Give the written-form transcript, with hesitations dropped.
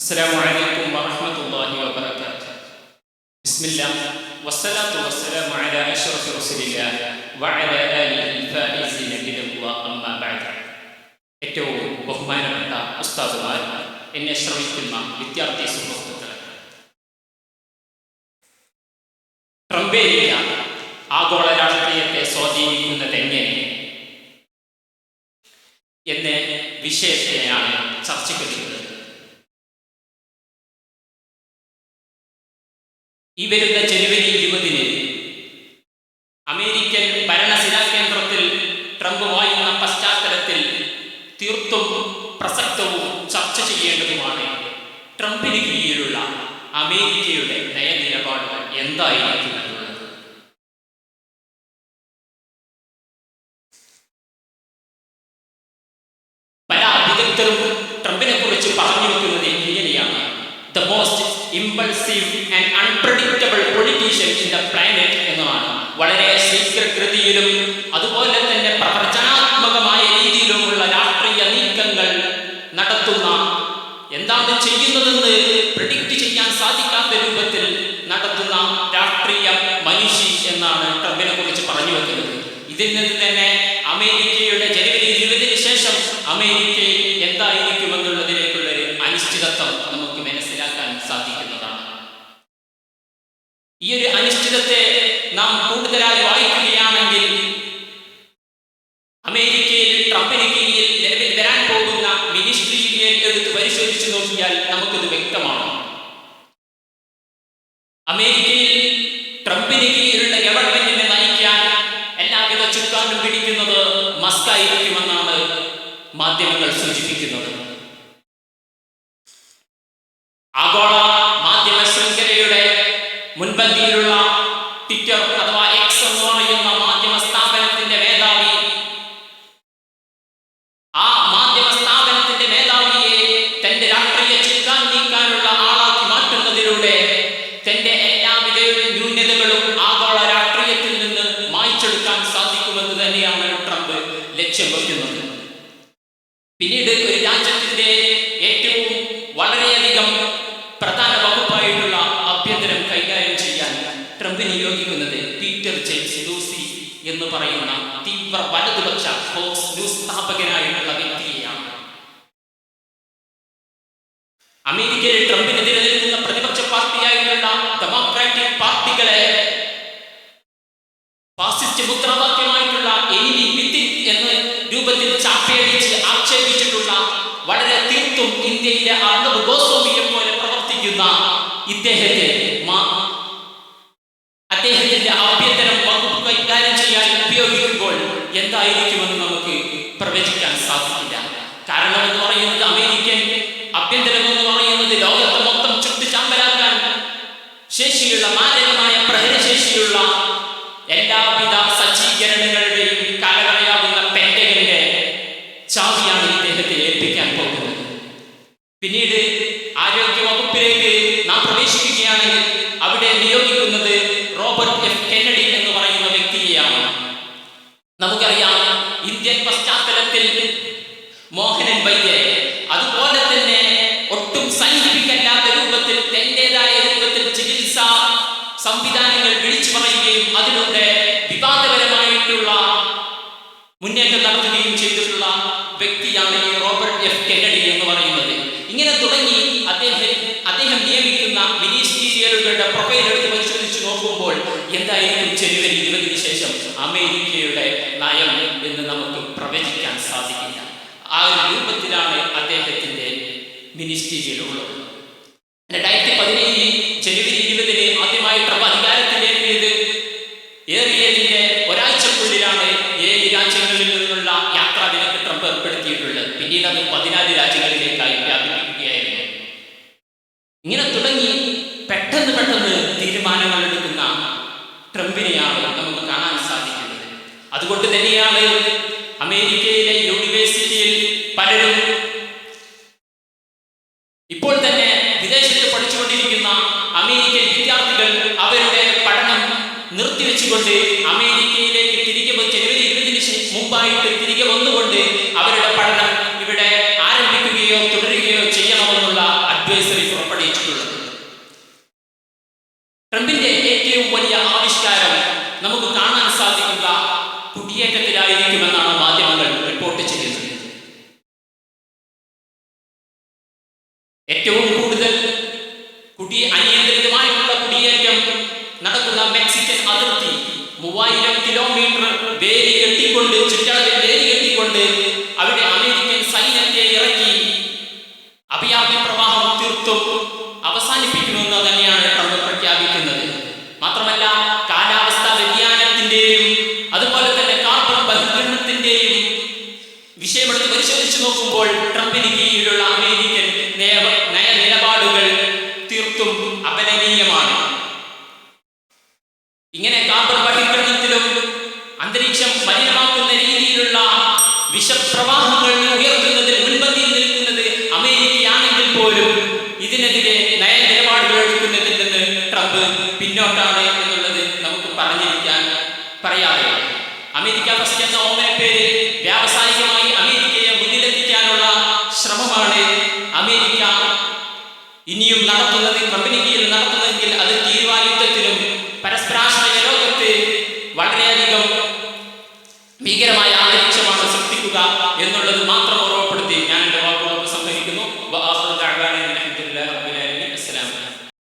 السلام عليكم ورحمة الله وبركاته. بسم الله والصلاة والسلام على أشرف رسول الله وعلى آله الفائزين برضا أما بعد. ഏറ്റവും ബഹുമാനപ്പെട്ട ഉസ്താദുമാർ, എന്നെ ശ്രമിക്കുന്ന വിദ്യാർത്ഥി സുഹൃത്തുക്കൾ, ട്രംപേരിയ ആഗോള രാഷ്ട്രീയത്തെ സ്വാധീനിക്കുന്നത് എങ്ങനെ എന്ന വിഷയത്തെയാണ് ചർച്ചയ്ക്ക് വരുന്നത്. ഈ വരുന്ന ജനുവരി 20-ന് അമേരിക്കൻ ഭരണസിരാ കേന്ദ്രത്തിൽ ട്രംപ് വായുന്ന പശ്ചാത്തലത്തിൽ തീർത്തും പ്രസക്തവും ചർച്ച ചെയ്യേണ്ടതുമാണ് ട്രംപിന് കീഴിലുള്ള അമേരിക്കയുടെ നയനിലപാടുകൾ എന്തായിരിക്കും എന്നുള്ളത്. പല വിദഗ്ധരും ട്രംപിനെ കുറിച്ച് പറഞ്ഞു വെക്കുന്നത് ഇങ്ങനെയാണ്: the most impulsive and unpredictable politician in the planet എന്നതാണ്. വളരെ ശീഘ്രകൃതിയിലും അതുപോലെ തന്നെ പ്രവചനാത്മകമായ രീതിയിലുമുള്ള രാഷ്ട്രീയ നീക്കങ്ങൾ നടത്തുന്ന, എന്താണ് ചെയ്യുന്നതെന്ന് പ്രെഡിക്റ്റ് ചെയ്യാൻ സാധിക്കാത്ത രൂപത്തിൽ നടത്തുന്ന രാഷ്ട്രീയ മനുഷ്യ എന്നാണ് ട്രംപിനെ കുറിച്ച് പറഞ്ഞു വെക്കുന്നത്. ഇതിൽ നിന്ന് തന്നെ അമേരിക്കയുടെ ജനുവരി 20-ന് ശേഷം അമേരിക്കയിൽ എന്തായിരിക്കുമെന്നുള്ളതിലേക്കുള്ളൊരു അനിശ്ചിതത്വം നമുക്ക് മനസ്സിലാക്കാൻ സാധിക്കുന്നതാണ്. ഈ ഒരു അനിശ്ചിതത്തെ നാം കൂടുതലായി വായിക്കുകയാണെങ്കിൽ അമേരിക്കയിൽ ട്രംപിന് കീഴിൽ നിലവിൽ വരാൻ പോകുന്ന മിനിസ്ട്രിയെ എടുത്ത് പരിശോധിച്ചു നോക്കിയാൽ നമുക്കിത് വ്യക്തമാണ്. അമേരിക്കയിൽ ട്രംപിന് കീഴിലുള്ള ഗവൺമെന്റിനെ നയിക്കാൻ എല്ലാവിധ ചുക്കാനും പിടിക്കുന്നത് മസ്ക് ആയിരിക്കുമെന്നാണ് മാധ്യമങ്ങൾ സൂചിപ്പിക്കുന്നത്. ആഗോള മാധ്യമ ശൃംഖലയുടെ മുൻപന്തിയിലുള്ള ട്വിറ്റർ അഥവാ എക്സ് എന്ന് പറയുന്ന മാധ്യമ സ്ഥാപനത്തിന്റെ മേധാവി, ആ മാധ്യമ സ്ഥാപനത്തിന്റെ മേധാവിയെ തന്റെ രാഷ്ട്രീയ ചുക്കാൻ നീക്കാനുള്ള ആളാക്കി മാറ്റുന്നതിലൂടെ തന്റെ എല്ലാവിധ ന്യൂനതകളും ആഗോള രാഷ്ട്രീയത്തിൽ നിന്ന് മായ്ച്ചെടുക്കാൻ സാധിക്കുമെന്ന് തന്നെയാണ് ട്രംപ് ലക്ഷ്യം വയ്ക്കുന്നത്. പിന്നീട് ഒരു രാജ്യത്തിന്റെ ഏറ്റവും വളരെയധികം പ്രധാന വകുപ്പായിട്ടുള്ള ആഭ്യന്തരം കൈകാര്യം ചെയ്യാൻ ട്രംപ് നിയോഗിക്കുന്നത് പീറ്റർ ജെയിംസ് ലൂസി എന്ന് പറയുന്ന തീവ്ര വലതുപക്ഷ ഫോക്സ് ന്യൂസ് സ്ഥാപകനായിട്ടുള്ള വ്യക്തിയെയാണ്. അമേരിക്കയിൽ ട്രംപിനെതിരെ നിൽക്കുന്ന പ്രതിപക്ഷ പാർട്ടിയായിട്ടുള്ള ഡെമോക്രാറ്റിക് പാർട്ടികളെ ഫാസിസ്റ്റ് മുദ്രാവാക്യമായിട്ടുള്ള എനിമി വിത്തിൻ എന്ന രൂപത്തിൽ ചാപ്പയടിച്ച് ആക്ഷേപിച്ചിട്ടുള്ള, വളരെ തീർത്തും ഇന്ത്യയിലെ അർണബ് ഗോസ്വാമിയെ പോലെ പ്രവർത്തിക്കുന്ന അദ്ദേഹത്തിന്റെ ആഭ്യന്തരം വകുപ്പ് കൈകാര്യം ചെയ്യാൻ ഉപയോഗിക്കുമ്പോൾ എന്തായിരിക്കുമെന്ന് നമുക്ക് പ്രവചിക്കാൻ സാധിക്കില്ല. കാരണം എന്ന് പറയുന്നത്, അമേരിക്കൻ ആഭ്യന്തരം എന്ന് പറയുന്നത് ലോകത്തെ മൊത്തം ചുട്ടുചാമ്പലാക്കാൻ ശേഷിയുള്ള, മാരകമായ പ്രഹരശേഷിയുള്ള എല്ലാവിധ സജ്ജീകരണങ്ങളുടെയും കാലകളയാവുന്ന പെന്റഗന്റെ ചാവിയാണ് ഇദ്ദേഹത്തെ ഏൽപ്പിക്കാൻ പോകുന്നത്. പിന്നീട് ആരോഗ്യ വകുപ്പിലേക്ക് നാം പ്രവേശിക്കുകയാണെങ്കിൽ അവിടെ നിയോഗിക്കുന്നത് റോബർട്ട് എഫ് കെന്നഡി എന്ന് പറയുന്ന വ്യക്തിയെയാണ്. നമുക്കറിയാം, ഇന്ത്യൻ പശ്ചാത്തലത്തിൽ മോഹനൻ വൈദ്യരെ, അതുപോലെ തന്നെ ഒട്ടും സയന്റിഫിക് അല്ലാത്ത രൂപത്തിൽ തന്റേതായ രൂപത്തിൽ ചികിത്സാ സംവിധാനങ്ങൾ വിളിച്ചു പറയുകയും അതിലൂടെ വിവാദപരമായിട്ടുള്ള മുന്നേറ്റം നടത്തുകയും ചെയ്തിട്ടുള്ള വ്യക്തിയാണ് ഈ റോബർട്ട് എഫ് കെന്നഡി എന്ന് പറയുന്നത്. ഇങ്ങനെ തുടങ്ങി അദ്ദേഹം നിയമിക്കുന്ന മിനിസ്റ്റീരിയലുകളുടെ പ്രൊഫൈൽ എടുത്ത് പരിശോധിച്ച് നോക്കുമ്പോൾ എന്തായിരിക്കും ജനുവരി 20-ന് ശേഷം അമേരിക്കയുടെ നയം എന്ന് നമുക്ക് പ്രവചിക്കാൻ സാധിക്കില്ല. ആ ഒരു രൂപത്തിലാണ് അദ്ദേഹത്തിന്റെ മിനിസ്റ്റീരിയൽ ഉള്ളത്. 2017 ജനുവരി 20-ന് ആദ്യമായി ട്രംപ് അധികാരത്തിലേറിയത് ഏറിയതിന്റെ ഒരാഴ്ചക്കുള്ളിലാണ് 7 രാജ്യങ്ങളിൽ നിന്നുള്ള യാത്രാ വിലക്ക് ട്രംപ് ഏർപ്പെടുത്തിയിട്ടുള്ളത്. പിന്നീട് അത് 14 രാജ്യങ്ങളിലേക്കായി വ്യാപിപ്പിക്കുകയായിരുന്നു. ഇങ്ങനെ തുടങ്ങി പെട്ടെന്ന് തീരുമാനങ്ങൾ എടുക്കുന്ന ട്രംപിനെയാണ് നമുക്ക് കാണാൻ സാധിക്കുന്നത്. അതുകൊണ്ട് തന്നെയാണ് അമേരിക്കയിലെ യൂണിവേഴ്സിറ്റിയിൽ പലരും ഇപ്പോൾ തന്നെ വിദേശത്ത് പഠിച്ചുകൊണ്ടിരിക്കുന്ന അമേരിക്കൻ വിദ്യാർത്ഥികൾ അവരുടെ പഠനം നിർത്തിവെച്ചുകൊണ്ട് അമേരിക്കയിലേക്ക് തിരികെ ജനുവരി 20-ന് മുമ്പായിട്ട് തിരികെ വന്നുകൊണ്ട് അവരുടെ പഠനം ഇവിടെ ആരംഭിക്കുകയോ തുടരുകയോ ചെയ്യണമെന്നുള്ള അഡ്വൈസറി ഏറ്റവും കൂടുതൽ അനിയന്ത്രിതമായിട്ടുള്ള കുടിയേറ്റം നടക്കുന്ന മെക്സിക്കൻ അതിർത്തി 3000 കിലോമീറ്റർ വേലി കെട്ടിക്കൊണ്ട്, ചുറ്റളവിൽ വേലി കെട്ടിക്കൊണ്ട് അവിടെ അമേരിക്കൻ സൈന്യത്തെ ഇറക്കി അഭയാർത്ഥി പ്രവാഹം തീർത്തും അവസാനിപ്പിക്കുമെന്ന് തന്നെയാണ് ട്രംപ് പ്രഖ്യാപിക്കുന്നത്. മാത്രമല്ല, കാലാവസ്ഥാ വ്യതിയാനത്തിന്റെയും അതുപോലെ തന്നെ കാർബൺ ബഹിർഗമനത്തിന്റെയും വിഷയമെടുത്ത് പരിശോധിച്ചു നോക്കുമ്പോൾ ട്രംപിന് കീഴിലുള്ള അമേരിക്കൻ നയനിലപാടുകൾ തീർത്തും അപലപനീയമാണ്. ഇങ്ങനെ കാർബൺ ബഹിർഗമനത്തിലും അന്തരീക്ഷം മലിനമാക്കുന്ന രീതിയിലുള്ള വിഷപ്രവാഹങ്ങൾ ഉയർത്തുന്നതിൽ മുൻപന്തിയിൽ നിൽക്കുന്നത് അമേരിക്കയാണെങ്കിൽ പോലും ഇതിനെതിരെ നയനിലപാടുകൾ എടുക്കുന്നതിൽ നിന്ന് ട്രംപ് പിന്നോട്ടാണ് എന്നുള്ളത് നമുക്ക് പറയാതെ അമേരിക്ക ഫസ്റ്റ് എന്ന ഓമനപ്പേര് വ്യാവസായികമായി അമേരിക്കയെ മുന്നിലെത്തിക്കാനുള്ള ശ്രമമാണ് അമേരിക്ക ഇനിയും നടത്തുന്നത്, ട്രംപിന് കീഴിൽ നടത്തുന്നത്